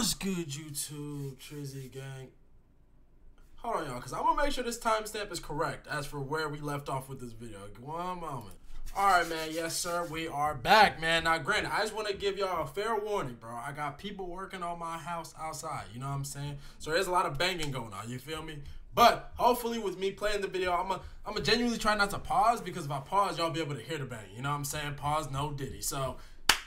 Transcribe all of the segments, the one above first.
What's good, YouTube? Trizzy gang. Hold on, y'all, because I'm going to make sure this timestamp is correct as for where we left off with this video. One moment. Alright, man. Yes, sir. We are back, man. Now, granted, I just want to give y'all a fair warning, bro. I got people working on my house outside. You know what I'm saying? So there's a lot of banging going on. You feel me? But hopefully with me playing the video, I'm a genuinely try not to pause, because if I pause, y'all be able to hear the bang. You know what I'm saying? Pause, no diddy. So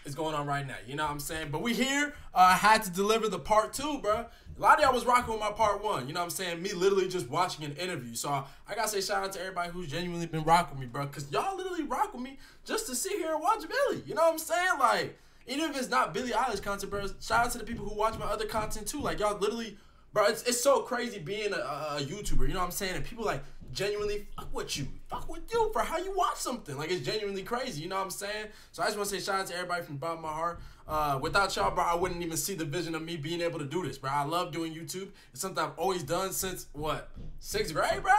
it's going on right now. You know what I'm saying? But we here. I had to deliver the part 2, bro. A lot of y'all was rocking with my part 1. You know what I'm saying? Me literally just watching an interview. So I gotta say shout out to everybody who's genuinely been rocking with me, bro. Because y'all literally rock with me just to sit here and watch Billie. You know what I'm saying? Like, even if it's not Billie Eilish content, bro, shout out to the people who watch my other content too. Like, y'all literally, bro, it's so crazy being a YouTuber. You know what I'm saying? And people like genuinely fuck with you for how you watch something. Like, it's genuinely crazy. You know what I'm saying? So I just want to say shout out to everybody from the bottom of my heart. Without y'all, bro, I wouldn't even see the vision of me being able to do this, bro. I love doing YouTube. It's something I've always done since, what, 6th grade, bro?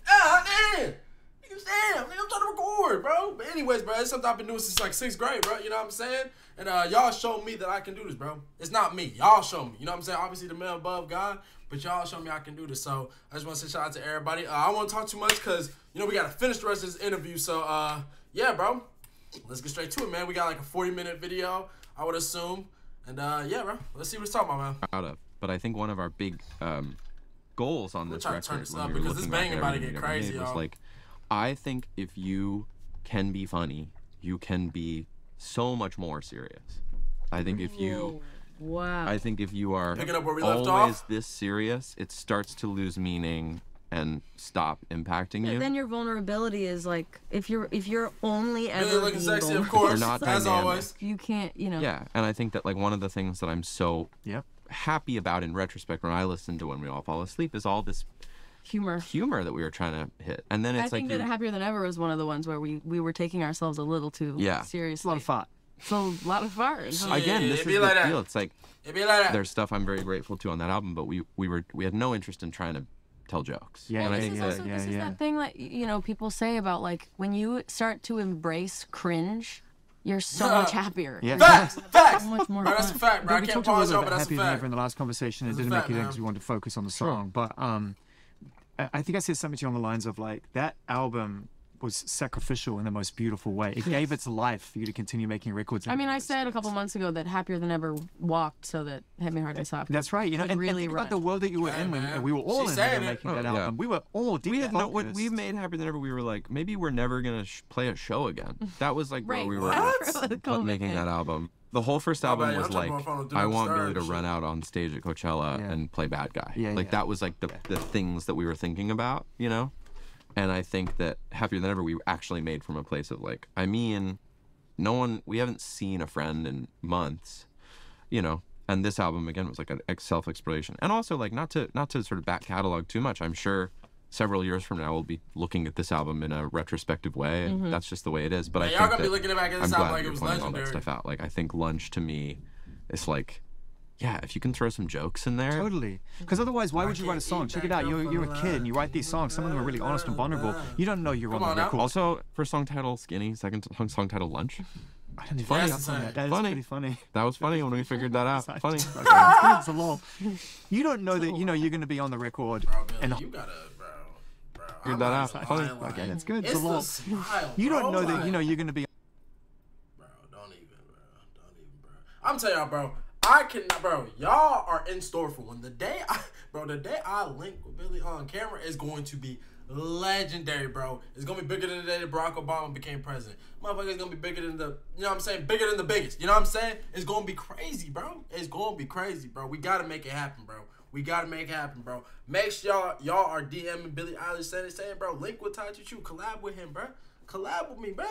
Ah, damn. Damn, I'm trying to record, bro. But anyways, bro, it's something I've been doing since like 6th grade, bro. You know what I'm saying? And y'all showed me that I can do this, bro. It's not me. Y'all show me. You know what I'm saying? Obviously, the man above God, but y'all show me I can do this. So I just want to say shout out to everybody. I don't want to talk too much because, you know, we got to finish the rest of this interview. So, yeah, bro. Let's get straight to it, man. We got like a 40-minute video, I would assume. And, yeah, bro. Let's see what it's talking about, man. Proud of. But I think one of our big goals on this record, turn this up because this banging about to get crazy, y'all. Was like, I think if you can be funny, you can be so much more serious. I think if you, I think if you are picking up where we left always off, this serious, it starts to lose meaning and stop impacting you. Then your vulnerability is like, if you're only ever really looking sexy, of course, you're not as dynamic. always. You can't, you know. Yeah, and I think that like one of the things that I'm so happy about in retrospect when I listen to When We All Fall Asleep is all this humor that we were trying to hit. And then it's I think that Happier Than Ever was one of the ones where we were taking ourselves a little too seriously. It's a lot of fun. It's a lot of fun. Again, this is the like deal. It's like, there's stuff I'm very grateful to on that album, but we had no interest in trying to tell jokes. Yeah, this is that thing that, you know, people say about, like, when you start to embrace cringe, you're so much happier. Yeah. Facts. So much more bro, that's a fact, bro. I We can't talked a pause little y'all, bit but about that's a Happier Than fact. Ever in the last conversation. It didn't make it because we wanted to focus on the song. But I think I said something to you on the lines of, like, that album was sacrificial in the most beautiful way. It gave its life for you to continue making records. I mean, I said a couple months ago that Happier Than Ever walked so that Hit Me Hard and Soft. That's right. You know, and really think about the world that you were in when we were all in there making that album. We were all deep. We had when we made Happier Than Ever, we were like, maybe we're never gonna play a show again. That was like where we were making that album. The whole first album was like, I want Billie to run out on stage at Coachella and play bad guy. Like that was like the things that we were thinking about, you know? And I think that Happier Than Ever we actually made from a place of like, I mean, we haven't seen a friend in months, you know. And this album again was like a self-exploration, and also like not to sort of back catalog too much. I'm sure several years from now we'll be looking at this album in a retrospective way, and that's just the way it is. But I think y'all gonna be looking back at this album like it was all legendary. that stuff out. Like I think Lunch to me is like, yeah, if you can throw some jokes in there. Totally. Because otherwise, why would you write a song? Check it out. You're a kid and you write these songs. Some of them are really honest and vulnerable. You don't know you're on the record. Also, first song title Skinny, second song title Lunch. I don't even funny. That is pretty funny. That was funny when we figured that out. Funny. It's a lot. You don't know that you're going to be on the record. Bro, Billie, you gotta, bro. Figured that out. Funny. Okay, that's good. It's a lot. Smile, you don't know like, that you're going to be. Bro, don't even, bro. I'm telling y'all, bro. I cannot, bro. Y'all are in store for one. The day I link with Billie on camera is going to be legendary, bro. It's gonna be bigger than the day that Barack Obama became president. Motherfucker, it's gonna be bigger than the, you know what I'm saying? Bigger than the biggest. You know what I'm saying? It's gonna be crazy, bro. It's gonna be crazy, bro. We gotta make it happen, bro. We gotta make it happen, bro. Make sure y'all are DMing Billie Eilish saying, bro, link with Ty2True, collab with him, bro. Collab with me, bro.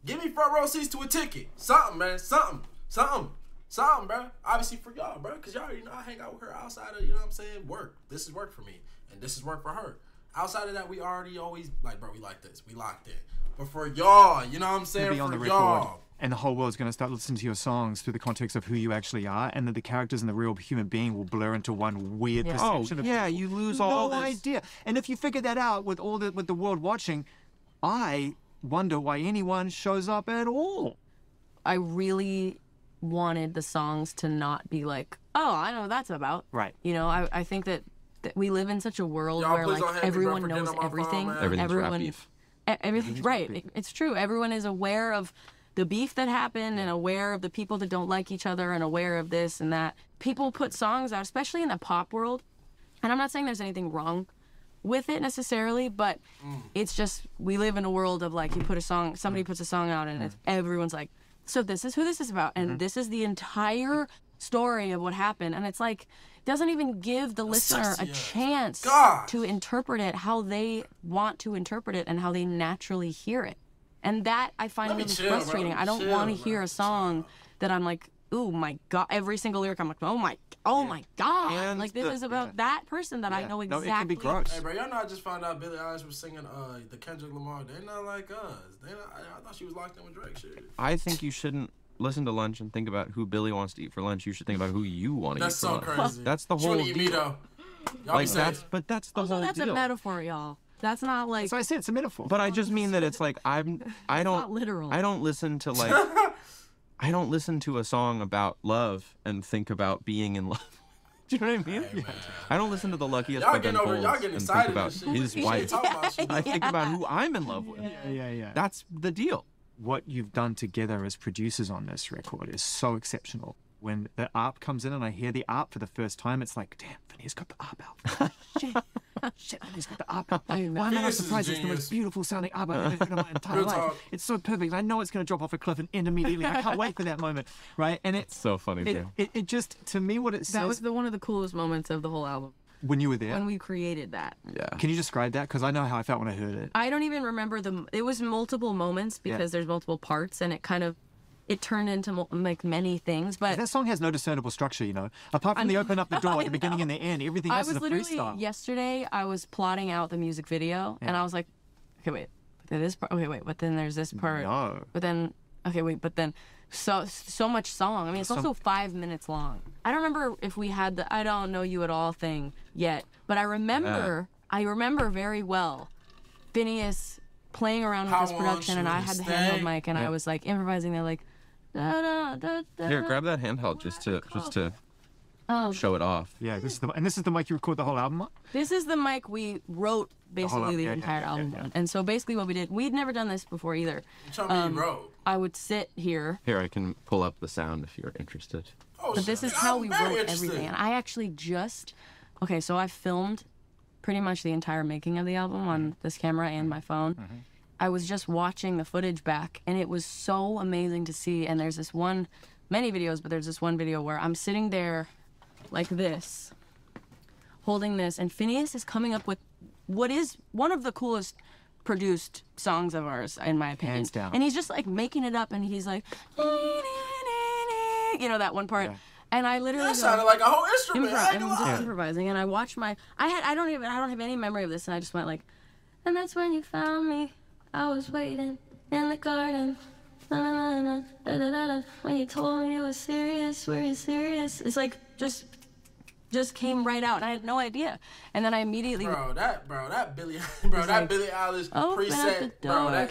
Give me front row seats to a ticket. Something, man. Something, bro. Obviously for y'all, bro. Because y'all already know I hang out with her outside of, you know what I'm saying, work. This is work for me. And this is work for her. Outside of that, we already always, like, bro, we like this. We locked in. But for y'all, you know what I'm saying? Be on the for record, y'all. and the whole world's going to start listening to your songs through the context of who you actually are, and that the characters and the real human being will blur into one weird perception of you lose all no this. idea. And if you figure that out with the world watching, I wonder why anyone shows up at all. I really wanted the songs to not be like, oh, I know what that's about. Right. You know, I think that we live in such a world where like everyone knows everything. Everything's right. It's true. Everyone is aware of the beef that happened and aware of the people that don't like each other and aware of this and that. People put songs out, especially in the pop world. And I'm not saying there's anything wrong with it necessarily, but it's just, we live in a world of like, you put a song, somebody puts a song out and everyone's like, so this is who this is about. And this is the entire story of what happened. And it's like, doesn't even give the listener a chance to interpret it how they want to interpret it and how they naturally hear it. And that I find really frustrating. I don't want to hear a song that I'm like, oh my God, every single lyric I'm like, oh my God. And like this is about that person that I know exactly. No, it can be gross. Hey, bro, y'all know I just found out Billie Eilish was singing the Kendrick Lamar. They're not like us. I thought she was locked in with Drake shit. I think you shouldn't listen to lunch and think about who Billie wants to eat for lunch. You should think about who you want to eat for lunch. That's so crazy. That's the whole deal. Me, though. Like that's the whole that's deal. A metaphor, y'all. That's not like. So I said it's a metaphor. But I just mean that it's like I don't not literal. I don't listen to like I don't listen to a song about love and think about being in love. Do you know what I mean? Hey, I don't listen to The Luckiest by Ben Folds and think about his wife. I think about who I'm in love with. Yeah. That's the deal. What you've done together as producers on this record is so exceptional. When the ARP comes in and I hear the ARP for the first time, it's like, damn, Finneas got the ARP out. Shit, Finneas got the ARP out. Why am I not surprised? It's the most beautiful sounding ARP I've ever heard in my entire life. It's so perfect. I know it's going to drop off a cliff and end immediately. I can't wait for that moment, right? And it's so funny, too. It just, to me, what it says... That was one of the coolest moments of the whole album. When you were there? When we created that. Yeah. Can you describe that? Because I know how I felt when I heard it. I don't even remember it was multiple moments because there's multiple parts and it turned into like many things, but that song has no discernible structure, you know. Apart from the open up the door at the beginning and the end, everything else is a freestyle. Yesterday, I was plotting out the music video, and I was like, okay, wait, this part. Okay, wait, but then there's this part. No. But then, okay, wait, but then, so much song. I mean, it's also 5 minutes long. I don't remember if we had the "I don't know you at all" thing yet, but I remember very well, Finneas playing around with this production, and I had the handheld mic, and I was like improvising there, like. Da, da, da, Here, grab that handheld just to show it off. Yeah, this is the mic you record the whole album on? This is the mic we wrote basically the entire album on. And so basically what we did, we'd never done this before either. I would sit here. Here, I can pull up the sound if you're interested. But this is how we wrote everything. And I actually okay, so I filmed pretty much the entire making of the album on this camera and my phone. I was just watching the footage back, and it was so amazing to see. And there's many videos, but there's this one video where I'm sitting there like this, holding this, and Finneas is coming up with what is one of the coolest produced songs of ours, in my opinion. Hands down. And he's just like making it up, and he's like, you know, that one part. Yeah. And I literally that sounded like a whole instrument. Improvising, and I watched I don't have any memory of this, and I just went like, and that's when you found me. I was waiting in the garden. When you told me it was serious, were you serious? It's like just came right out, and I had no idea. And then I immediately that Billie Eilish preset,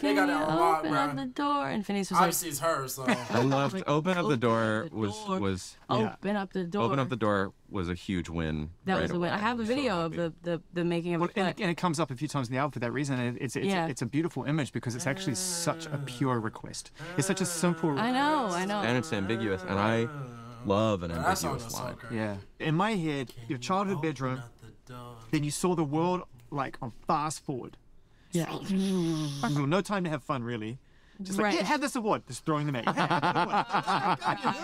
they got it on lock, bro. Open up the door, and Finneas was obviously it's her, so I loved Open Up the Door was Open Up the door. Open Up the Door was a huge win. That was a win. I have a video of the making of it. And it comes up a few times in the album for that reason. And it's a beautiful image because it's actually such a pure request. It's such a simple request. I know. And it's ambiguous, and I love an ambiguous line. Yeah. In my head, your childhood bedroom, then you saw the world like on fast forward. Yeah. No time to have fun, really. Just like, have this award. Just throwing them at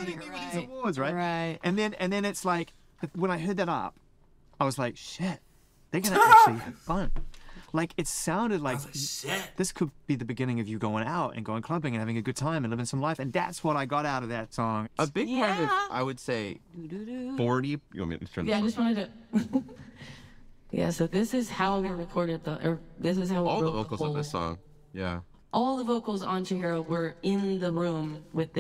you. These awards, right? Right. And then it's like, when I heard that up, I was like, shit, they're going to actually have fun. Like, it sounded like this could be the beginning of you going out and going clubbing and having a good time and living some life. And that's what I got out of that song. A big part of it, I would say, 40. You want me to turn this I just wanted to. Yeah, so this is how we recorded this is how we all wrote the vocals of this song. Yeah. All the vocals on Chihiro were in the room with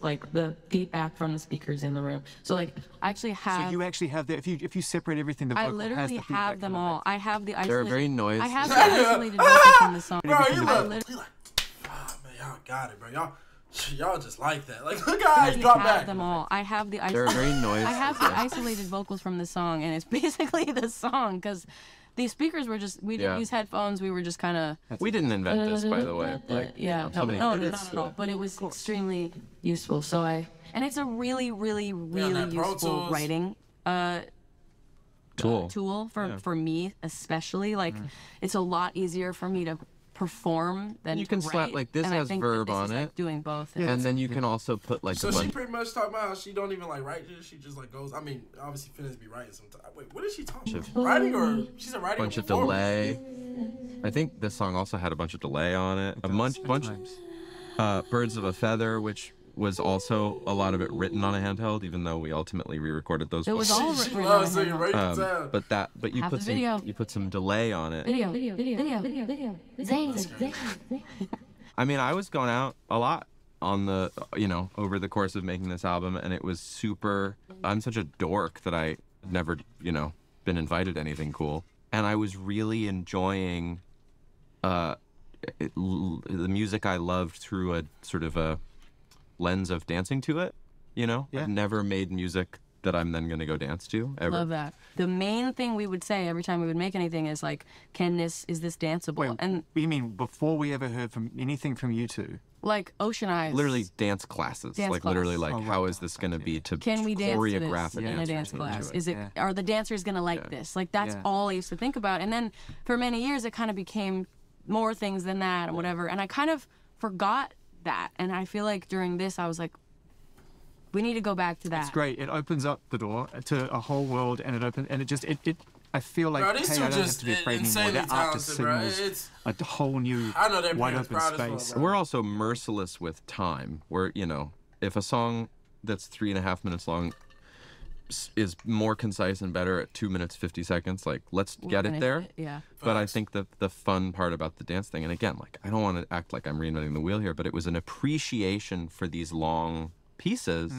like the feedback from the speakers in the room. So like I actually have. So you actually have the if you separate everything, the vocal I literally have them all. I have the They're very noisy. I have the isolated vocals from the song. Bro, you look like, oh man, y'all got it, bro. Y'all just like that. Like, look how I drop back. Them all. I have the They're very noisy. I have the isolated vocals from the song, and it's basically the song because these speakers were just, we didn't use headphones. We were just kind of. We didn't invent this, by the way. Like, no, not at all. But it was extremely useful. So and it's a really, really, really useful writing tool for me, especially. Like, it's a lot easier for me to perform than you can slap like this has verb on it, like doing both, and then you can also put like. So she pretty much talking about how she don't even like write this. She just like goes. I mean, obviously Finneas be writing sometimes. Wait, what is she talking about? Writing or she's a writing? Bunch of delay. I think this song also had a bunch of delay on it. A bunch. Birds of a Feather, which was also a lot of it written on a handheld, even though we ultimately re-recorded those. It was all written on a handheld. But you put some delay on it. Video. I mean, I was going out a lot on the, over the course of making this album, and it was super. I'm such a dork that I never, been invited to anything cool, and I was really enjoying the music I loved through a sort of a lens of dancing to it, I've never made music that I'm then gonna go dance to ever. Love that. The main thing we would say every time we would make anything is like, is this danceable? Wait, and you mean before we ever heard from anything from you two? Like Ocean Eyes. Literally dance classes. Literally how is this gonna be to can we dance choreograph to this in a dance class? Is it are the dancers gonna like this? Like that's all I used to think about. And then for many years it kind of became more things than that and whatever. And I kind of forgot that, and I feel like during this I was like, we need to go back to that. It's great. It opens up the door to a whole world, and it I feel like, bro, hey, I don't have to be afraid anymore. That art just signals a whole new wide open space. We're also merciless with time. We're, if a song that's 3.5 minutes long is more concise and better at 2 minutes 50 seconds, like let's get it there. But I think the fun part about the dance thing, and again, like I don't want to act like I'm reinventing the wheel here, but it was an appreciation for these long pieces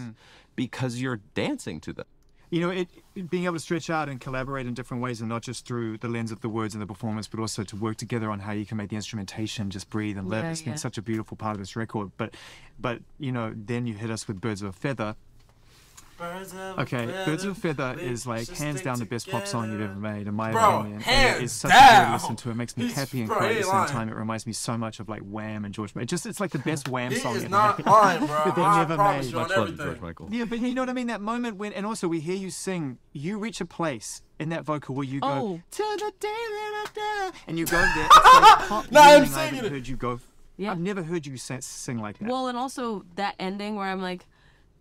because you're dancing to them. Being able to stretch out and collaborate in different ways, and not just through the lens of the words and the performance, but also to work together on how you can make the instrumentation just breathe and live. It's been such a beautiful part of this record. But then you hit us with Birds of a Feather. Birds of a Feather is like hands down the best pop song you've ever made, in my opinion. And it is such a joy to listen to. It makes me happy and cry at the same time. It reminds me so much of like Wham and George Michael. It's like the best Wham song ever made. That they never made. Much love to George Michael. Yeah, but you know what I mean? That moment when, and also we hear you sing, you reach a place in that vocal where you go, to the day that I die, and you go there. It's like pop. I'm singing it. I haven't heard you go. I've never heard you sing like that. Well, and also that ending where I'm like,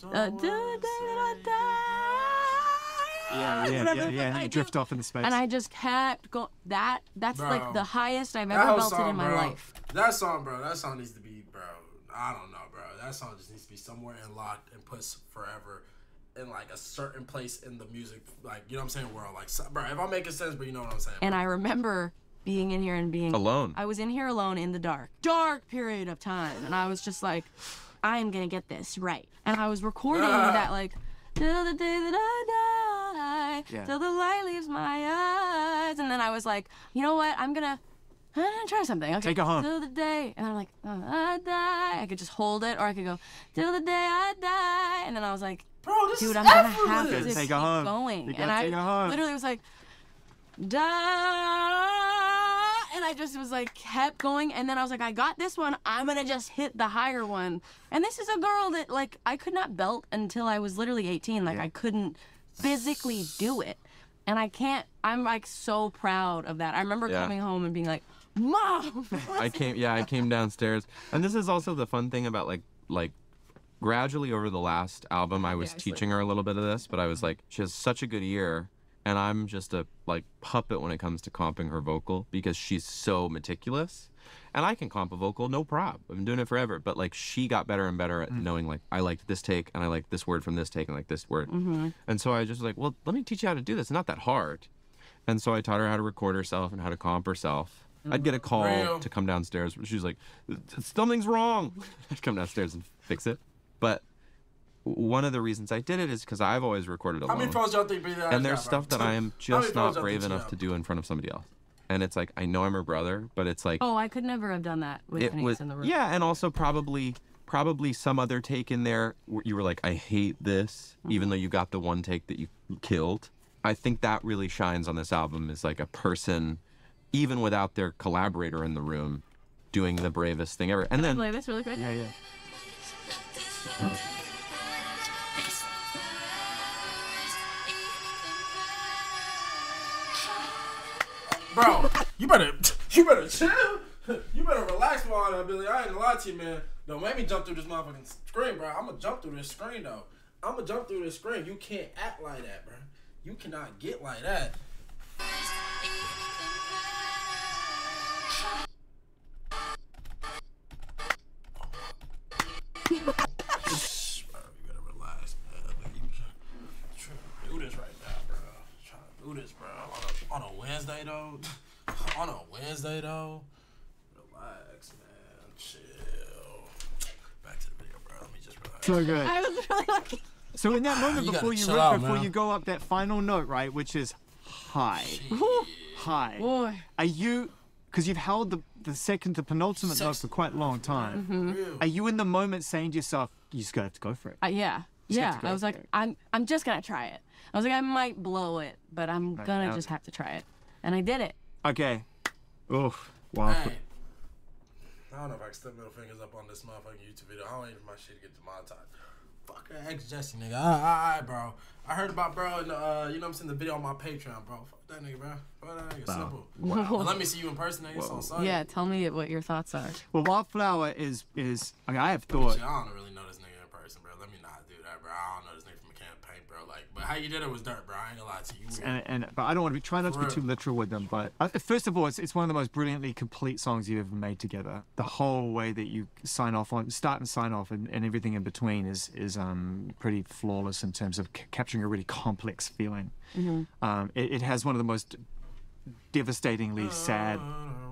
and you drift off into space. And I just kept going. That's like the highest I've ever belted in my life. That song needs to be, I don't know, bro. That song just needs to be somewhere and locked and put forever in like a certain place in the music, like, you know what I'm saying, world. Like, bro, if I'm making sense, but you know what I'm saying. And I remember being in here and being alone. I was in here alone in the dark period of time, and I was just like, I am gonna get this right. And I was recording that like, till the day that I die, till the light leaves my eyes. And then I was like, you know what? I'm gonna try something. Okay, take it home. Till the day, and I'm like, I die. I could just hold it, or I could go till the day I die. And then I was like, bro, this dude, is I'm gonna have to take keep going. And I literally was like, die. And I just was like, kept going. And then I was like, I got this one. I'm going to just hit the higher one. And this is a girl that, like, I could not belt until I was literally 18. Like, I couldn't physically do it. And I can't, I'm, like, so proud of that. I remember coming home and being like, Mom! I came downstairs. And this is also the fun thing about, like, gradually over the last album, I was teaching her a little bit of this. But I was like, she has such a good ear. And I'm just a puppet when it comes to comping her vocal because she's so meticulous. And I can comp a vocal, no problem. I've been doing it forever. But like she got better and better at knowing like I liked this take and I like this word from this take and like this word. And so I just was like, well, let me teach you how to do this. It's not that hard. And so I taught her how to record herself and how to comp herself. I'd get a call to come downstairs. She's like, something's wrong. I'd come downstairs and fix it. But one of the reasons I did it is because I've always recorded alone. How many phones y'all think Billie Eilish and there's stuff that I am just not brave enough to do in front of somebody else. And it's like, I know I'm her brother, but it's like... Oh, I could never have done that with Finneas in the room. Yeah, and also probably probably some other take in there where you were like, I hate this, even though you got the one take that you killed. I think that really shines on this album, is like a person, even without their collaborator in the room, doing the bravest thing ever. And then play this really quick? Yeah, yeah. Bro, you better chill. You better relax for all that, Billy. I ain't gonna lie to you, man. Don't make me jump through this motherfucking screen, bro. I'm gonna jump through this screen, though. I'm gonna jump through this screen. You can't act like that, bro. You cannot get like that. Bro, you better relax, man. Trying to do this right now, bro. Trying to do this, bro. On a Wednesday, though. On a Wednesday, though. Relax, man. Chill. Back to the video, bro. Let me just relax. So good. I was really lucky. So in that moment before you go up that final note, right, which is high, high. Boy. Are you, because you've held the second to penultimate note for quite a long time. Mm-hmm. Are you in the moment saying to yourself, you just gotta have to go for it? Yeah. I was like, I'm just gonna try it. I was like, I might blow it, but I'm gonna just have to try it, and I did it. Okay. Oof. Wow. Hey. I don't know if I can stick middle fingers up on this motherfucking YouTube video. I don't even my shit to get demonetized. Fuck that ex-Jesse, nigga. Alright, bro. I heard about bro and you know what I'm saying, the video on my Patreon, bro. Fuck that nigga, bro. Fuck that nigga. Simple. Wow. Well, let me see you in person, nigga. It's on site. Yeah, tell me what your thoughts are. Well, Wildflower is I mean, I have thought. I don't really know this nigga in person, bro. Let me not do that, bro. I don't know this nigga from a campaign, bro. Like, but how you did it was dirt, bro. I ain't gonna lie to you. But I don't want to try not to be too literal with them. But first of all, it's one of the most brilliantly complete songs you've ever made together. The whole way that you start and sign off, and everything in between is pretty flawless in terms of capturing a really complex feeling. Mm-hmm. It has one of the most devastatingly sad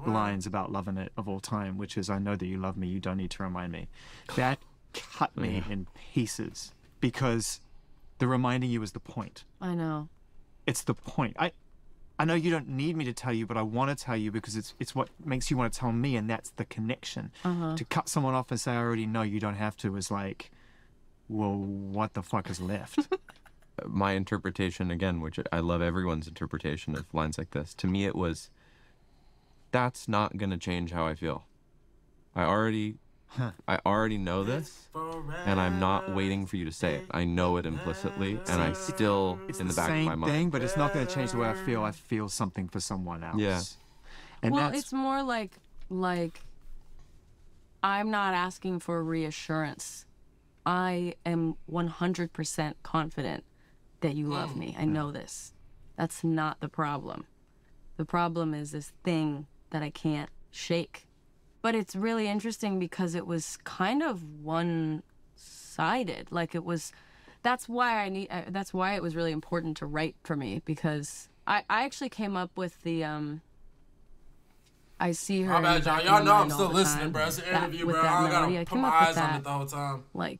lines about loving it of all time, which is, I know that you love me, you don't need to remind me. That cut me in pieces, because the reminding you is the point. I know. It's the point. I know you don't need me to tell you, but I want to tell you because it's what makes you want to tell me, and that's the connection. To cut someone off and say, I already know, you don't have to, is like, well, what the fuck is left? My interpretation, again, which I love everyone's interpretation of lines like this, to me it was, that's not going to change how I feel. I already know this, and I'm not waiting for you to say it. I know it implicitly, and I still, in the back of my mind. It's the same thing, but it's not going to change the way I feel. I feel something for someone else. Yeah. And well, it's more like I'm not asking for reassurance. I am 100% confident that you love me. I know this. That's not the problem. The problem is this thing that I can't shake. But it's really interesting because it was kind of one-sided. Like, it was, that's why it was really important to write for me, because I actually came up with the I see her. How bad y'all? Y'all know I'm still listening, bro. It's an interview, bro. I gotta put my eyes on it the whole time. Like,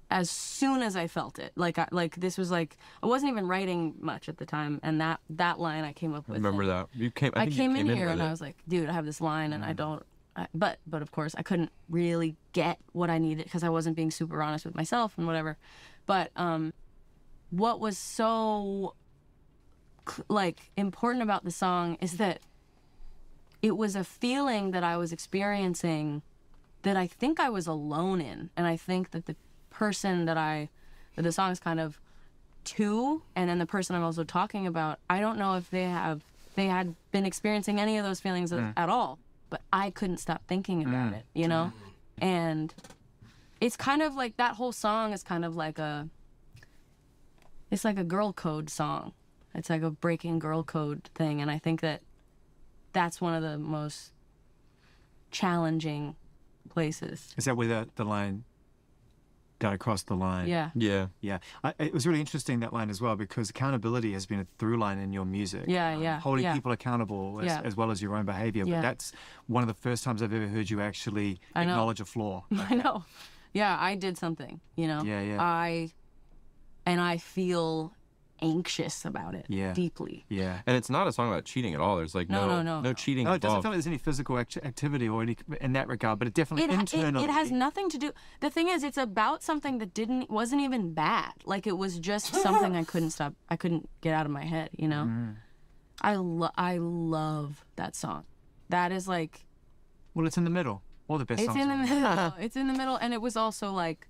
as soon as I felt it, this was like, I wasn't even writing much at the time, and that line I came up with. Remember that? I came in here and I was like, dude, I have this line, and but of course I couldn't really get what I needed because I wasn't being super honest with myself and whatever. But what was so important about the song is that it was a feeling that I was experiencing that I think I was alone in, and I think that the person that the song is kind of to, and then the person I'm also talking about, I don't know if they had been experiencing any of those feelings at all, but I couldn't stop thinking about it, you know? And it's kind of like, that whole song is kind of like it's like a girl code song. It's like a breaking girl code thing, and I think that that's one of the most challenging places. Is that where the line, "Did I cross the line"? Yeah. Yeah. Yeah. It was really interesting, that line as well, because accountability has been a through line in your music. Yeah. Holding people accountable as well as your own behavior. Yeah. But that's one of the first times I've ever heard you actually acknowledge a flaw. I know. Yeah, I did something, you know? Yeah. I feel anxious about it deeply. Yeah. And it's not a song about cheating at all. There's like no cheating involved. It doesn't feel like there's any physical activity or any in that regard, but it definitely internally. It has nothing to do. The thing is, it's about something that wasn't even bad. Like, it was just something I couldn't get out of my head, you know? I love that song. That is like... Well, it's in the middle. All the best songs. It's in the middle. It's in the middle, and it was also like,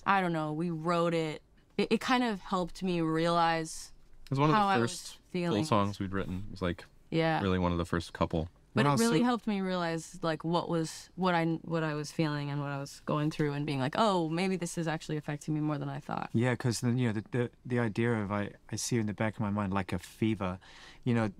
I don't know, we wrote it. It kind of helped me realize it was one of the first full songs we'd written. It was like really one of the first couple. But it really helped me realize like what I was feeling and what I was going through, and being like, oh, maybe this is actually affecting me more than I thought. Yeah, because then, you know, the idea of I see in the back of my mind like a fever, you know.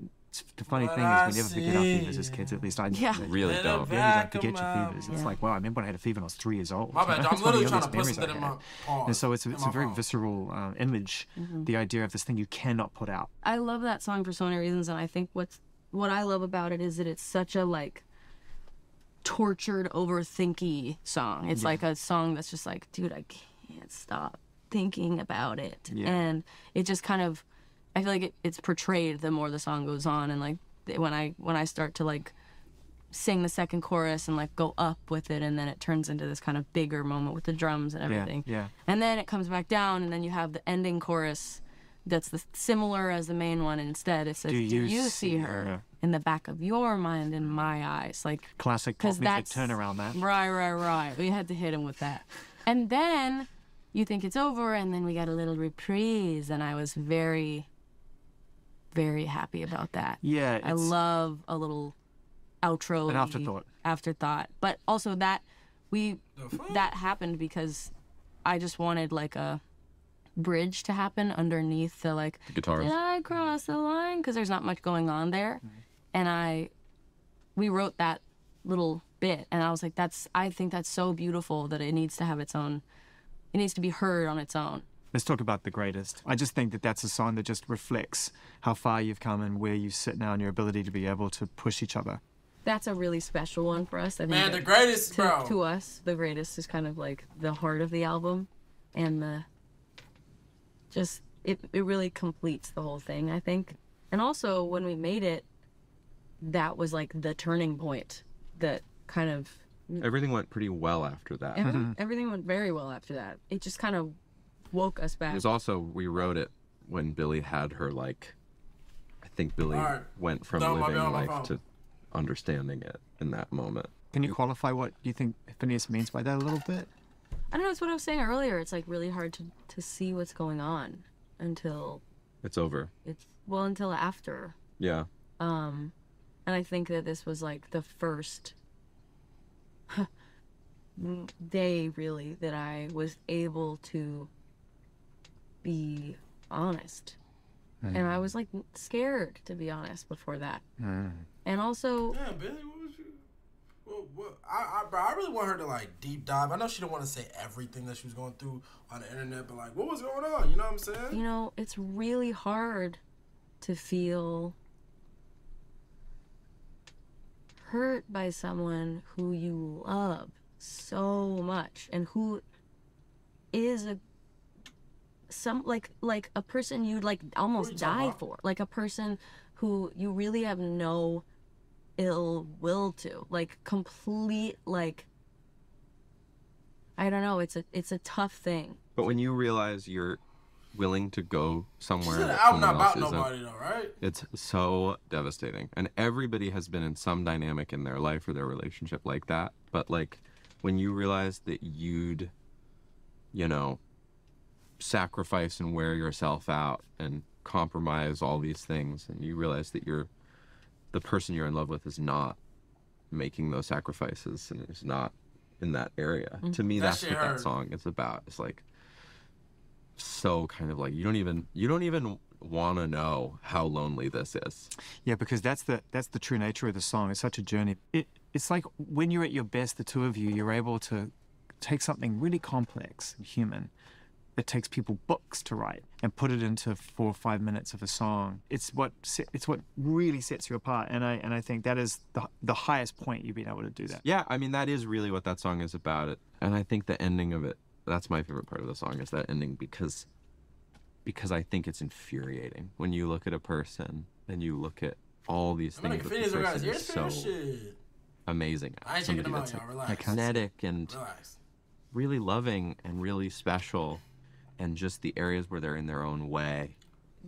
The funny thing is, we never forget our fevers as kids. At least I really don't. Yeah, you don't forget your fevers. It's like, wow, I remember when I had a fever when I was 3 years old. My bad, I'm literally trying to put something in my paws. And so it's a very visceral image, the idea of this thing you cannot put out. I love that song for so many reasons, and I think what I love about it is that it's such a like tortured, overthinky song. It's like a song that's just like, dude, I can't stop thinking about it, and it just kind of. I feel like it's portrayed the more the song goes on, and like when I start to like sing the second chorus and like go up with it, and then it turns into this kind of bigger moment with the drums and everything. Yeah. And then it comes back down, and then you have the ending chorus that's similar as the main one, and instead it says, "Do you see her in the back of your mind in my eyes?" Like classic pop music turnaround, man. Right. We had to hit him with that, and then you think it's over, and then we got a little reprise, and I was very happy about that. Yeah. I love a little outro. An afterthought. But also that happened because I just wanted like a bridge to happen underneath the like the guitars. Did I cross the line? Because there's not much going on there. And we wrote that little bit, and I was like, I think that's so beautiful that it needs to have its own, it needs to be heard on its own. Let's talk about The Greatest. I just think that that's a song that just reflects how far you've come and where you sit now and your ability to be able to push each other. That's a really special one for us. I think man, The Greatest, bro. To us, The Greatest is kind of like the heart of the album, and it really completes the whole thing, I think. And also, when we made it, that was like the turning point that kind of... Everything went pretty well after that. Everything went very well after that. It just kind of woke us back. It was also, we wrote it when Billie had her, like, I think Billie went from living life to understanding it in that moment. Can you qualify what you think Phineas means by that a little bit? I don't know, it's what I was saying earlier. It's like really hard to see what's going on until... It's over. Until after. Yeah. And I think that this was like the first day, really, that I was able to be honest. And I was like scared, to be honest, before that. And also... Yeah, Billie, what was you... Well, I really want her to like deep dive. I know she don't want to say everything that she was going through on the internet, but like, what was going on? You know what I'm saying? You know, it's really hard to feel hurt by someone who you love so much and who is like a person you'd like almost die for, like a person who you really have no ill will to, like complete, like, I don't know, it's a tough thing. But when you realize you're willing to go somewhere that I'm not someone else about isn't, nobody though, right? It's so devastating. And everybody has been in some dynamic in their life or their relationship like that. But like when you realize that you'd, you know, sacrifice and wear yourself out and compromise all these things, and you realize that the person you're in love with is not making those sacrifices and is not in that area. To me, that's what that song is about. It's like so kind of like you don't even want to know how lonely this is. Yeah, because that's the true nature of the song. It's such a journey. It's like when you're at your best, the two of you, you're able to take something really complex and human that takes people books to write and put it into 4 or 5 minutes of a song. It's what really sets you apart, and I think that is the highest point you've been able to do that. Yeah, I mean that is really what that song is about. And I think the ending of it, that's my favorite part of the song, is that ending, because because I think it's infuriating when you look at a person and you look at all these things that the person is so amazing at. I ain't checking them out, y'all. Relax. Kinetic and really loving and really special, and just the areas where they're in their own way.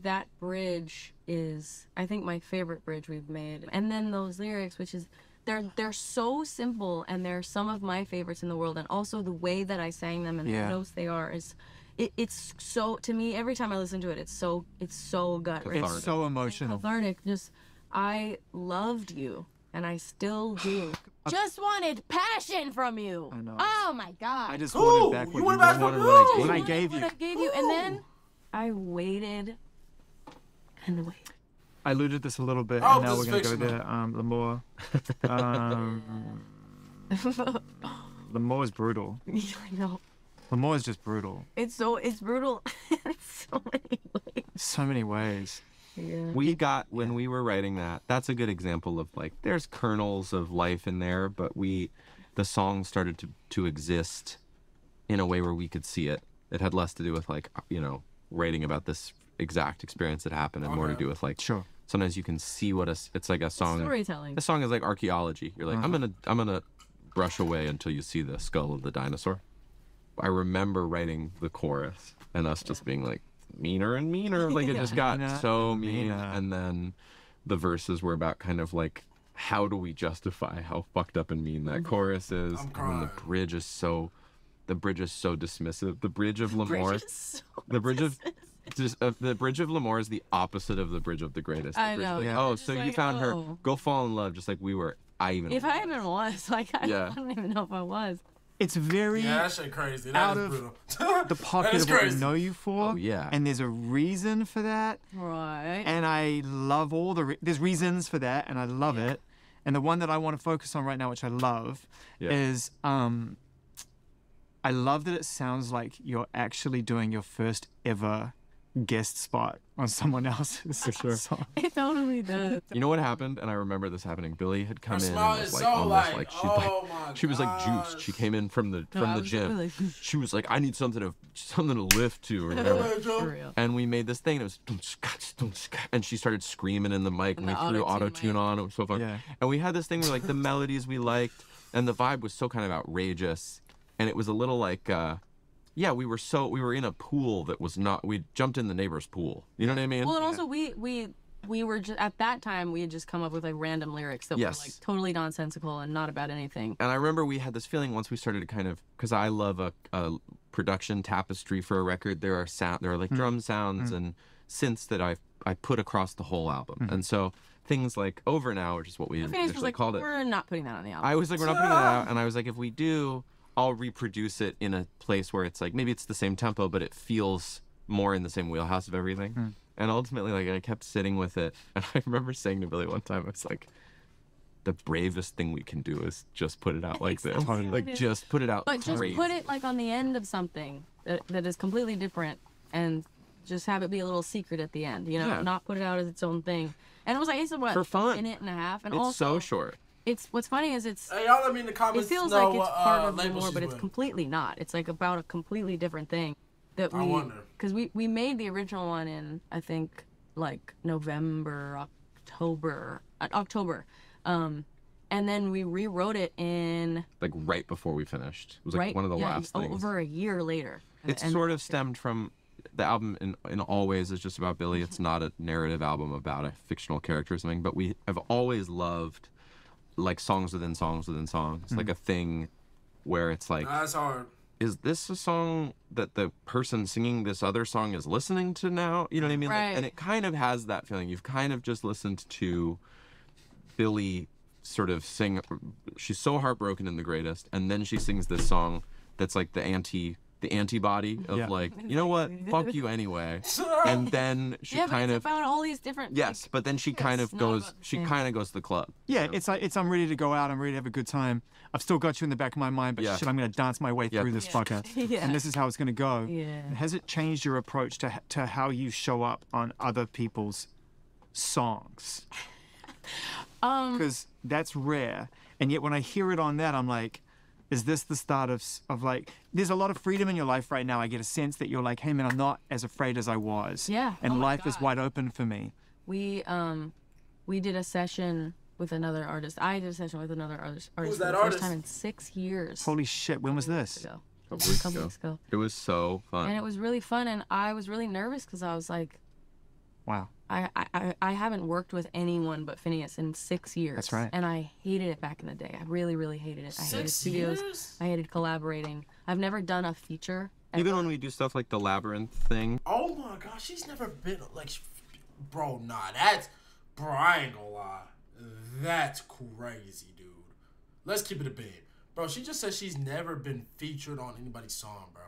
That bridge is, I think, my favorite bridge we've made. And then those lyrics, which is, they're so simple, and they're some of my favorites in the world. And also the way that I sang them and the notes they are is, it's so, to me, every time I listen to it, it's so gut-wrenching. It's so emotional. Cathartic. Just, I loved you, and I still do. Just wanted passion from you. I know. Oh my God. I just wanted back what you wanted when I gave you. What I gave you, and then I waited and waited. I alluded this a little bit, and now we're gonna go there. L'Amour. L'Amour is brutal. I know. L'Amour is just brutal. It's brutal in so many ways. So many ways. Yeah. We got, when we were writing that's a good example of like, there's kernels of life in there, but the song started to exist in a way where we could see it. It had less to do with like, you know, writing about this exact experience that happened, and more to do with like, sometimes you can see what it's like a song. Storytelling. A song is like archaeology. You're like, I'm gonna brush away until you see the skull of the dinosaur. I remember writing the chorus and us just being like, meaner and meaner, like it just got so mean. And then the verses were about kind of like, how do we justify how fucked up and mean that chorus is? And then the bridge is so dismissive. The bridge of L'Amour, the bridge of L'Amour is the opposite of the bridge of the greatest. I know. Like, oh, so you found her. Go fall in love, just like we were. I even was like, I don't even know if I was. It's very that shit crazy. That is brutal. The pocket of what we know you for. Oh, yeah. And there's a reason for that. Right. And I love all there's reasons for that, and I love it. And the one that I want to focus on right now, which I love, is I love that it sounds like you're actually doing your first ever guest spot on someone else's song. It totally does. You know what happened? And I remember this happening. Billie had come in and was like almost like she was like juiced. She came in from the gym. Really she was like, I need something to lift to or whatever. And we made this thing. It was and she started screaming in the mic, and we threw auto-tune on. It was so fun. Yeah. And we had this thing where like the melodies we liked, and the vibe was so kind of outrageous, and it was a little like we were in a pool that was not, we jumped in the neighbor's pool. You know what I mean? Well, and also we were just, at that time, we had just come up with like random lyrics that were like totally nonsensical and not about anything. And I remember we had this feeling once we started to kind of, because I love a production tapestry for a record. There are like drum sounds and synths that I put across the whole album. And so things like Over Now, which is what we initially called it. We're not putting that on the album. I was like, we're not putting that out. And I was like, if we do, I'll reproduce it in a place where it's like, maybe it's the same tempo, but it feels more in the same wheelhouse of everything. And ultimately, like, I kept sitting with it. And I remember saying to Billie one time, I was like, the bravest thing we can do is just put it out like this. Like, just put it out. But just put it like on the end of something that is completely different, and just have it be a little secret at the end, you know, not put it out as its own thing. And it was like, it's what, for fun. minute and a half. And it's also, so short. It's what's funny is Hey, y'all let me in the comments. It feels like it's part of L'Amour, but it's completely not. It's like about a completely different thing. I wonder. Because we made the original one in, I think, like November, October. And then we rewrote it in... Like right before we finished. It was like one of the last things. Over a year later. It sort of stemmed from... The album in all ways is just about Billie. It's not a narrative album about a fictional character or something, but we have always loved like songs within songs within songs. Like a thing where it's like... That's hard. Is this a song that the person singing this other song is listening to now? You know what I mean? Right. Like, and it kind of has that feeling. You've kind of just listened to Billie sort of sing. She's so heartbroken in The Greatest, and then she sings this song that's like the antibody of like, you know what, fuck you anyway. And then she kind of about all these different but then she kind of goes to the club. Yeah, you know? it's I'm ready to go out, I'm ready to have a good time. I've still got you in the back of my mind, but shit, I'm gonna dance my way through this fucker. And this is how it's gonna go. Has it changed your approach to how you show up on other people's songs? Because that's rare, and yet when I hear it on that, I'm like, Is this the start of like, there's a lot of freedom in your life right now. I get a sense that you're like, hey man, I'm not as afraid as I was. Yeah. And life is wide open for me. We did a session with another artist. I did a session with another artist Who's for that the artist? first time in 6 years. Holy shit, when was this? A couple weeks ago. It was so fun. And it was really fun, and I was really nervous because I was like, wow. I haven't worked with anyone but FINNEAS in 6 years. That's right. And I hated it back in the day. I really, really hated it. I hated studios. Years? I hated collaborating. I've never done a feature. Even when we do stuff like the Labyrinth thing. Oh my gosh, she's never been like, bro. Nah, bro. I ain't gonna lie, that's crazy, dude. Let's keep it a beam, bro. She just said she's never been featured on anybody's song, bro.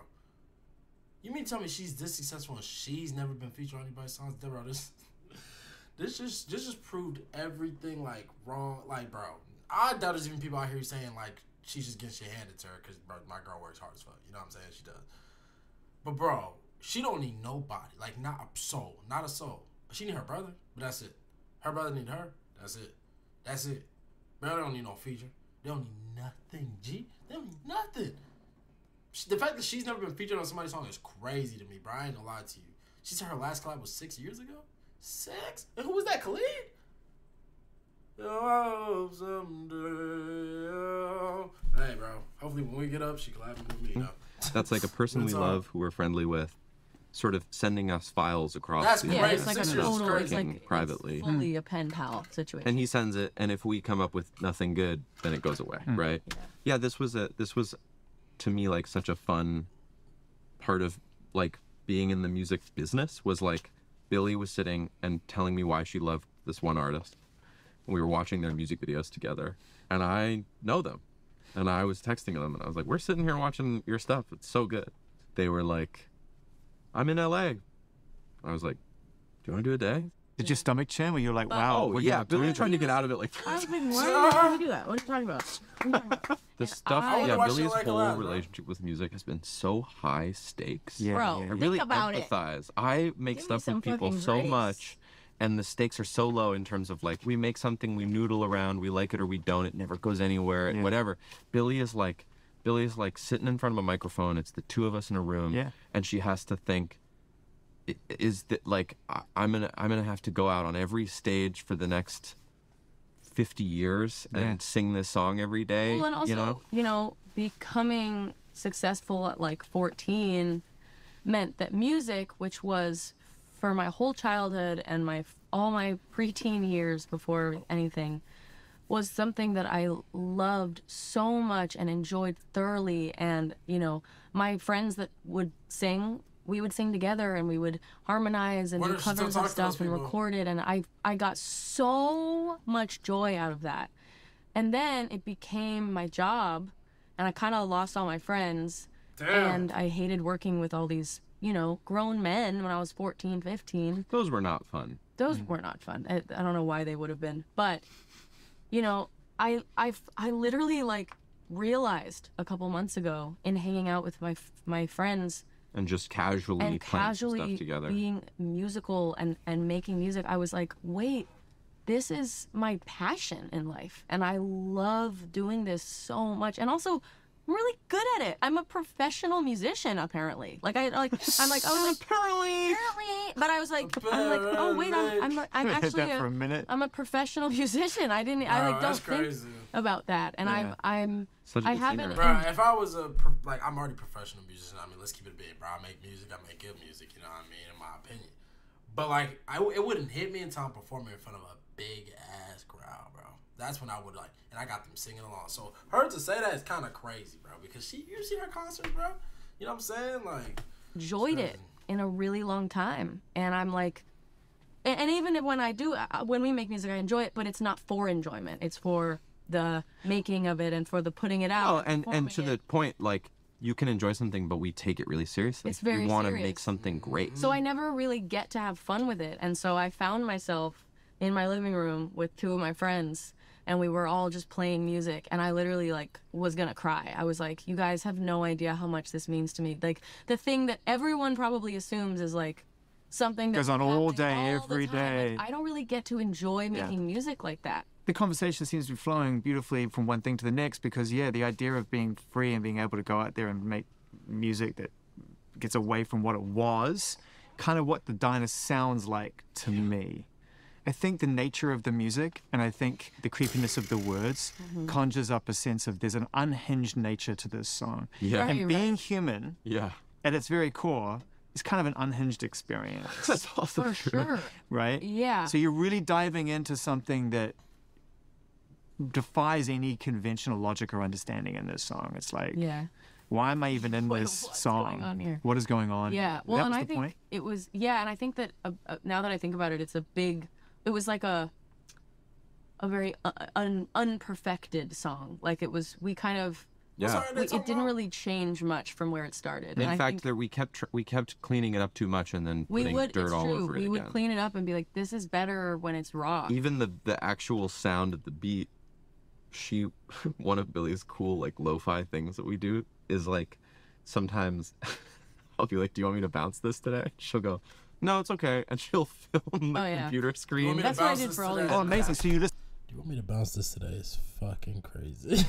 You mean tell me she's this successful and she's never been featured on anybody's songs, bro? This just proved everything like wrong. Like, bro, I doubt there's even people out here saying like she just gets shit handed to her because bro, my girl works hard as fuck. You know what I'm saying? She does. But bro, she don't need nobody. Like not a soul. She need her brother, but that's it. Her brother need her. That's it. Bro, they don't need no feature. They don't need nothing, G. They don't need nothing. The fact that she's never been featured on somebody's song is crazy to me, bro. I ain't gonna lie to you. She said her last collab was 6 years ago? 6? And who was that, Khalid? Oh, someday. Oh. Hey, bro. Hopefully when we get up, she collabs with me, though. That's like a person we love who we're friendly with, sort of sending us files across. That's the great. It's like a total, it's like privately. It's fully a pen pal situation. And he sends it, and if we come up with nothing good, then it goes away, right? Yeah, this was to me like such a fun part of like being in the music business. Was like Billie was sitting and telling me why she loved this one artist. We were watching their music videos together, and I know them, and I was texting them, and I was like, we're sitting here watching your stuff, it's so good. They were like, I'm in LA. I was like, do you want to do a day? Did your stomach churn where you're like, wow? Oh yeah, Billie was trying to get out of it like. I was like, why are you trying to do that? What are you talking about? The stuff, Billie's whole relationship with music has been so high stakes. Yeah, Bro, yeah. I really think about empathize. I make Give me stuff some with people fucking so grace. much, and the stakes are so low in terms of like we make something, we noodle around, we like it or we don't, it never goes anywhere, whatever. Billie is like sitting in front of a microphone. It's the two of us in a room, and she has to think. Is that like I'm gonna have to go out on every stage for the next 50 years and sing this song every day? Well, and also, you know, becoming successful at like 14 meant that music, which was for my whole childhood and all my preteen years before anything, was something that I loved so much and enjoyed thoroughly. And, you know, my friends that would sing, we would sing together and we would harmonize and do covers and stuff and record it. And I got so much joy out of that. And then it became my job and I kind of lost all my friends. Damn. And I hated working with all these, you know, grown men when I was 14, 15. Those were not fun. Those were not fun. I don't know why they would have been. But, you know, I literally like realized a couple months ago in hanging out with my friends and just casually playing stuff together, being musical and making music, I was like, wait, this is my passion in life, and I love doing this so much, and also I'm really good at it. I'm a professional musician, apparently. Like I was like apparently, but I was like, oh wait, I'm actually I'm a professional musician. I don't think about that, and I'm I haven't. Bro, if I was I'm already a professional musician. I mean, let's keep it a bit, bro. I make music. I make good music. You know what I mean? In my opinion, but like, it wouldn't hit me until I'm performing in front of a big ass crowd, bro. That's when I would like, and I got them singing along. So her to say that is kind of crazy, bro, because you see her concerts, bro. You know what I'm saying? Like, enjoyed it in a really long time, and I'm like, and even when we make music, I enjoy it, but it's not for enjoyment. It's for the making of it and for the putting it out. Oh, and to the point, like, you can enjoy something, but we take it really seriously. It's very serious. We want to make something great. So I never really get to have fun with it, and so I found myself in my living room with two of my friends, and we were all just playing music, and I literally like was gonna cry. I was like, you guys have no idea how much this means to me. Like, the thing that everyone probably assumes is like something that goes on all day, every day. Like, I don't really get to enjoy making music like that. the conversation seems to be flowing beautifully from one thing to the next because, yeah, the idea of being free and being able to go out there and make music that gets away from what it was, kind of what the diner sounds like to me. I think the nature of the music and I think the creepiness of the words conjures up a sense of there's an unhinged nature to this song. Yeah. And being human Yeah. at its very core is kind of an unhinged experience. That's also For true. sure. Right? Yeah. So you're really diving into something that defies any conventional logic or understanding in this song. It's like, why am I even in this song? Going on here? What is going on? Yeah. Well, that and was I the think point. it was, and I think that now that I think about it, it's it was like a very unperfected song. Like it was, we kind of, Yeah. it didn't really change much from where it started. In And fact, we kept cleaning it up too much and then putting dirt all over it We would again. clean it up and be like, this is better when it's raw. Even the actual sound of the beat, one of Billie's cool like lo-fi things that we do is like sometimes I'll be like, do you want me to bounce this today? She'll go, no, it's okay, and she'll film the computer screen. That's what I did for all these. Oh, amazing. So you just... Do you want me to bounce this today? It's fucking crazy.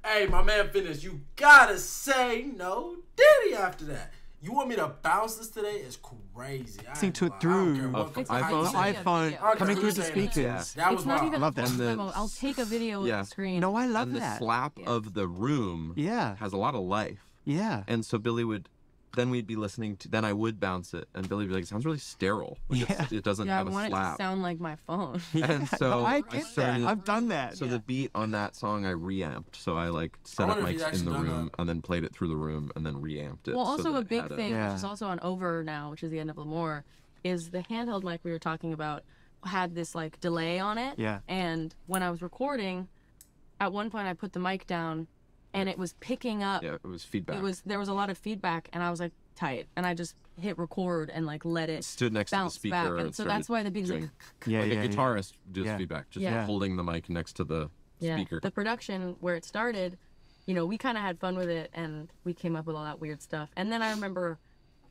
Hey, my man FINNEAS, you gotta say no Diddy after that. You want me to bounce this today? It's crazy. Listening to it through iPhone coming through the speakers. That was not wild. even I love that. I'll take a video of the screen. No, I love And the that. slap of the room has a lot of life. Yeah. And so Billie we'd be listening to, then I would bounce it, and Billie would be like, it sounds really sterile. Like it doesn't have I a want slap. it to sound like my phone. And so I get that. I've done that. So the beat on that song I reamped. So I like set up mics in the room and then played it through the room and then reamped it. Well, so also that a it big had thing, which is also on Over now, which is the end of L'Amour, is the handheld mic we were talking about had this like delay on it. Yeah. And when I was recording, at one point I put the mic down and it was picking up. Yeah, it was feedback. There was a lot of feedback and I was like, tight, and I just hit record and like let it stood next to the bounce speaker back, and and so that's why the beat's like a guitarist does feedback, just holding the mic next to the speaker. The production where it started, we kind of had fun with it and we came up with all that weird stuff. And then I remember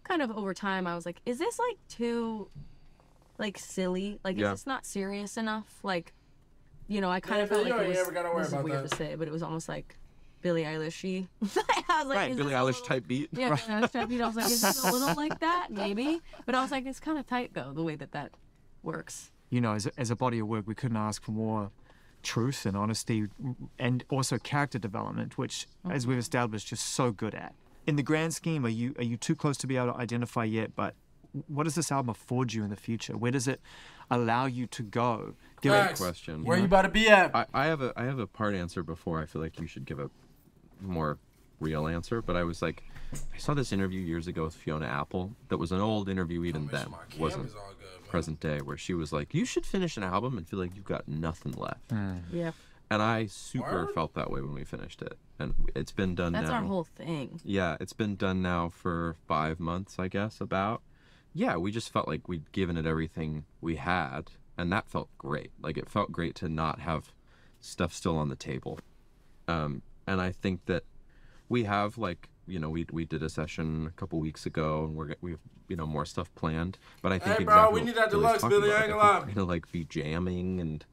kind of over time I was like, is this like too like silly? Like is this not serious enough? Like I kind of felt like it was, this is weird to say, but it was almost like Billie Eilish-y. I was like, Billie Eilish type beat. Yeah, Billie Eilish type beat. I was like, is it a little like that? Maybe. But I was like, it's kind of tight though, the way that works. As a body of work, we couldn't ask for more truth and honesty and also character development, which, as we've established, you're so good at. In the grand scheme, are you too close to be able to identify yet? But what does this album afford you in the future? Where does it allow you to go? Great question. Where you about to be at? I have a part answer before I feel like you should give a more real answer, but I was like, I saw this interview years ago with Fiona Apple that was an old interview even then, wasn't present day, where she was like, you should finish an album and feel like you've got nothing left. Yeah. And I super felt that way when we finished it, and it's been done now. That's our whole thing. Yeah, it's been done now for 5 months, I guess, about. Yeah, we just felt like we'd given it everything we had, and that felt great. Like, it felt great to not have stuff still on the table. And I think that we have, like, we did a session a couple weeks ago, and we have more stuff planned. But I think hey, bro, exactly we need that deluxe, Billy. I ain't gonna lie. We're gonna like be jamming and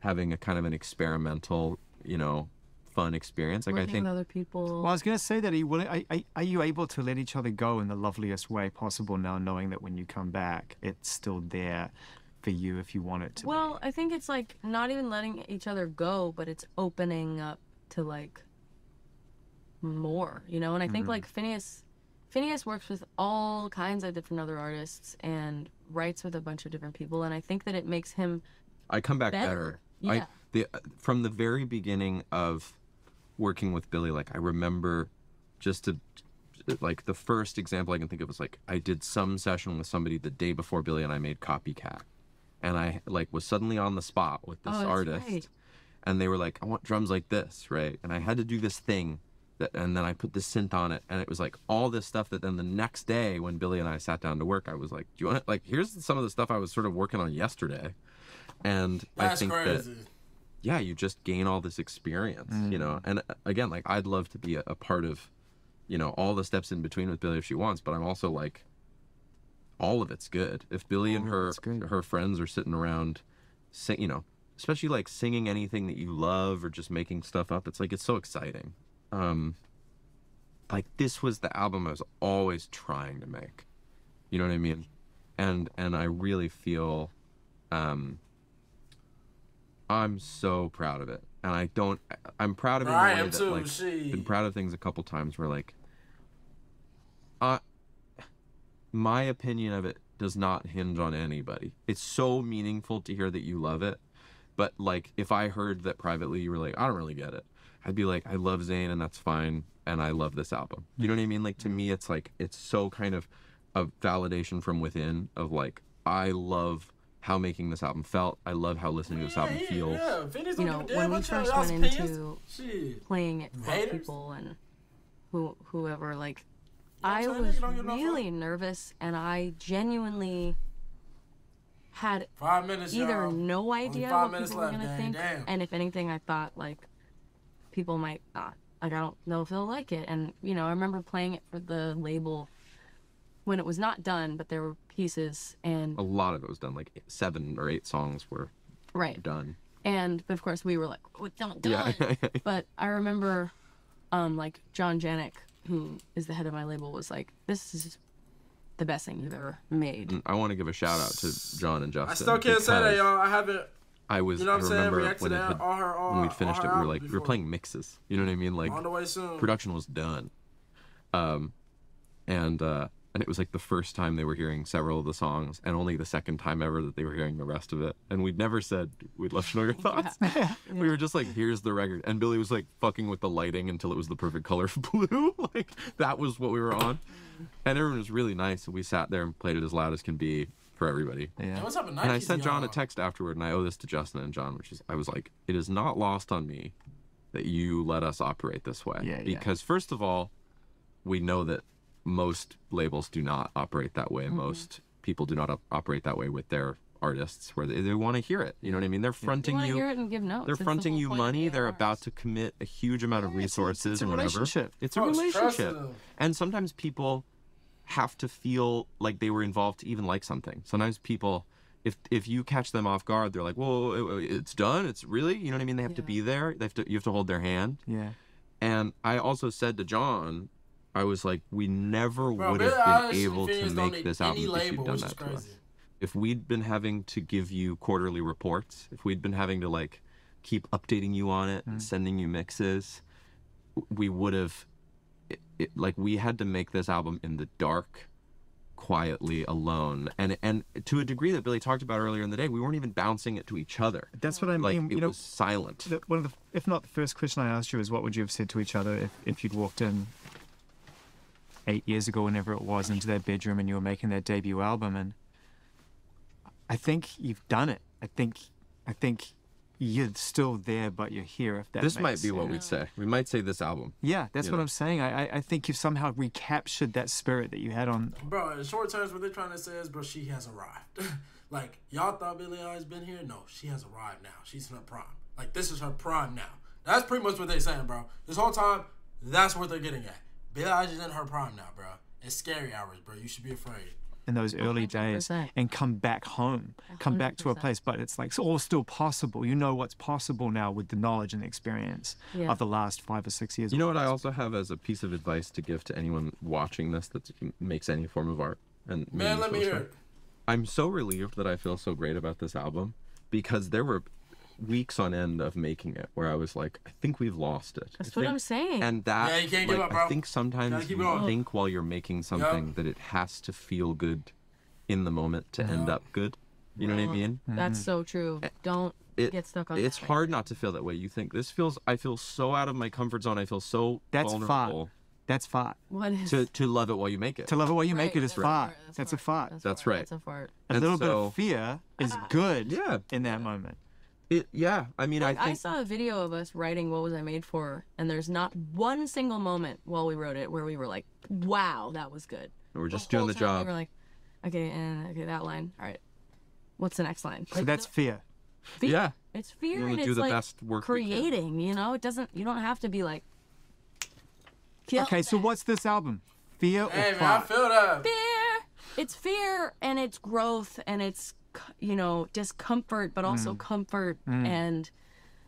having a kind of an experimental, fun experience. Like, working I think with other people. Well, I was going to say that are you able to let each other go in the loveliest way possible now, knowing that when you come back, it's still there for you if you want it to? Well, I think it's like not even letting each other go, but it's opening up to like more, and I think like FINNEAS works with all kinds of different other artists and writes with a bunch of different people, and I think that it makes him I come back better. Yeah. From the very beginning of working with Billie, like, I remember like the first example I can think of was like I did some session with somebody the day before Billie and I made Copycat, and I like was suddenly on the spot with this artist, right. and they were like, I want drums like this, right? And I had to do this thing and then I put this synth on it, and it was like all this stuff that then the next day when Billie and I sat down to work, I was like, do you want to, like, here's some of the stuff I was sort of working on yesterday. And That's I think crazy. that you just gain all this experience, and again, like, I'd love to be a part of all the steps in between with Billie if she wants, but I'm also like, all of it's good. If Billie and her friends are sitting around, you know, especially like singing anything that you love or just making stuff up, it's like it's so exciting. Like this was the album I was always trying to make. You know what I mean? And I really feel I'm so proud of it. And I'm proud of it in a way that, like, been proud of things a couple times where, like, my opinion of it does not hinge on anybody. It's so meaningful to hear that you love it. But, like, if I heard that privately you were like, I don't really get it, I'd be like, I love Zayn and that's fine. And I love this album. You know what I mean? Like, to me, it's like, it's so kind of a validation from within of, like, I love how making this album felt. I love how listening to this album feels. You know, when we first went into playing it for people and whoever, like, I was really nervous, and I genuinely had either no idea what people were gonna think, and if anything, I thought, like, people might not. Like, I don't know if they'll like it. And, you know, I remember playing it for the label when it was not done, but there were pieces, and... A lot of it was done. Like 7 or 8 songs were done. And, of course, we were like, oh, it's not done. Yeah. But I remember, like, John Janik, who is the head of my label, was like, this is the best thing you've ever made. I want to give a shout out to John and Justin. I still can't say that, y'all. I haven't... I remember when we'd finished it, we were playing mixes. You know what I mean? Like, on the way soon. Production was done. And it was like the first time they were hearing several of the songs, and only the second time ever that they were hearing the rest of it. And we'd never said we'd love to know your thoughts. Yeah. We were just like, here's the record. And Billie was like fucking with the lighting until it was the perfect color of blue. Like, that was what we were on. And everyone was really nice, and we sat there and played it as loud as can be for everybody. Yeah. And I sent John a text afterward, and I owe this to Justin and John, which is, I was like, it is not lost on me that you let us operate this way. Yeah, because first of all, we know that most labels do not operate that way. Most people do not operate that way with their artists, where they want to hear it. You know what I mean? They're fronting you. Hear it and give notes. They're fronting you money. They're about to commit a huge amount of resources and whatever. It's a relationship. And sometimes people have to feel like they were involved to even like something. Sometimes people, if you catch them off guard, they're like, "Whoa, it's done. It's really," you know what I mean? They have to be there. You have to hold their hand. Yeah. And I also said to John, I was like, we never would have been able to make this album if you'd done that to us. If we'd been having to give you quarterly reports, if we'd been having to, like, keep updating you on it and sending you mixes, we would have, like, we had to make this album in the dark, quietly, alone. And to a degree that Billie talked about earlier in the day, we weren't even bouncing it to each other. That's what I mean. Like, it was silent. One of the, if not the first question I asked you is, what would you have said to each other if you'd walked in 8 years ago, whenever it was, into their bedroom and you were making their debut album? And I think you've done it. I think you're still there, but you're here. If that this might be what we'd say. We might say this album. Yeah, that's what I'm saying. I think you've somehow recaptured that spirit that you had on. Bro, in short terms, what they're trying to say is, bro, she has arrived. Like, y'all thought Billie Eilish been here? No, she has arrived now. She's in her prime. Like, this is her prime now. That's pretty much what they're saying, bro. This whole time, that's what they're getting at. Billie Eilish is in her prime now, bro. It's scary hours, bro. You should be afraid. In those early 100%. Days, and come back home, 100%. Come back to a place, but it's like, it's all still possible. You know what's possible now with the knowledge and experience of the last 5 or 6 years. You know what I also have as a piece of advice to give to anyone watching this that makes any form of art? And man, let me hear it. I'm so relieved that I feel so great about this album, because there were weeks on end of making it where I was like, I think we've lost it. That's what I'm saying. And that, you can't give up, bro. I think sometimes you think while you're making something that it has to feel good in the moment to end up good. You know what I mean? That's so true. Don't get stuck on It's hard not to feel that way. You think, I feel so out of my comfort zone. I feel so vulnerable. That's fart. What is to love it while you make it. To love it while you make it is fart. That's a fart. That's right. That's a fart. A little bit of fear is good in that moment. I mean, I saw a video of us writing What Was I Made For, and there's not one single moment while we wrote it where we were like, wow, that was good. We're just doing the job. We were like, okay, that line. All right, what's the next line? So that's fear. Yeah. It's fear, and it's do the like best work creating, you know? You don't have to be like, kill okay, so what's this album? Fear or Hey, man, fart? I feel that. Fear. It's fear and it's growth and it's, you know, discomfort, but also comfort and,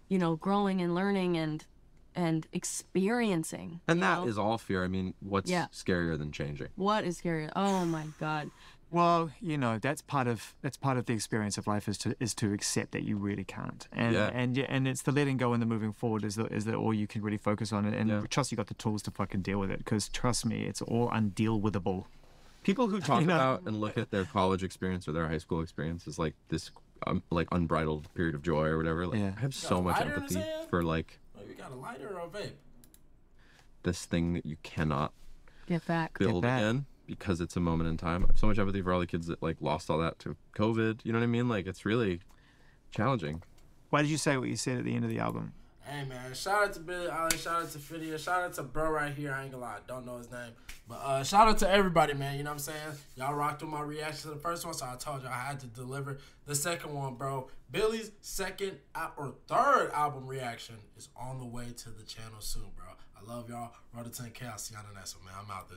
you know, growing and learning and experiencing. And that is all fear. I mean, what's scarier than changing? What is scarier? Oh my God. Well, you know, that's part of the experience of life is to accept that you really can't, and it's the letting go and the moving forward is the all you can really focus on, and trust you got the tools to fucking deal with it, because trust me, it's all undeal-withable. People who talk about and look at their college experience or their high school experience as like this like unbridled period of joy or whatever, like I have so much empathy for like. Oh, you got a lighter or a vape? This thing that you cannot get back build again. Because it's a moment in time. I have so much empathy for all the kids that like lost all that to COVID. You know what I mean? Like, it's really challenging. Why did you say what you said at the end of the album? Hey man, shout out to Billie Eilish, shout out to FINNEAS, shout out to bro right here. I ain't gonna lie, I don't know his name, but shout out to everybody, man. You know what I'm saying? Y'all rocked with my reaction to the first one, so I told you I had to deliver the second one, bro. Billie's second or third album reaction is on the way to the channel soon, bro. I love y'all. Roll to 10K. I'll see y'all on the next one, man. I'm out this.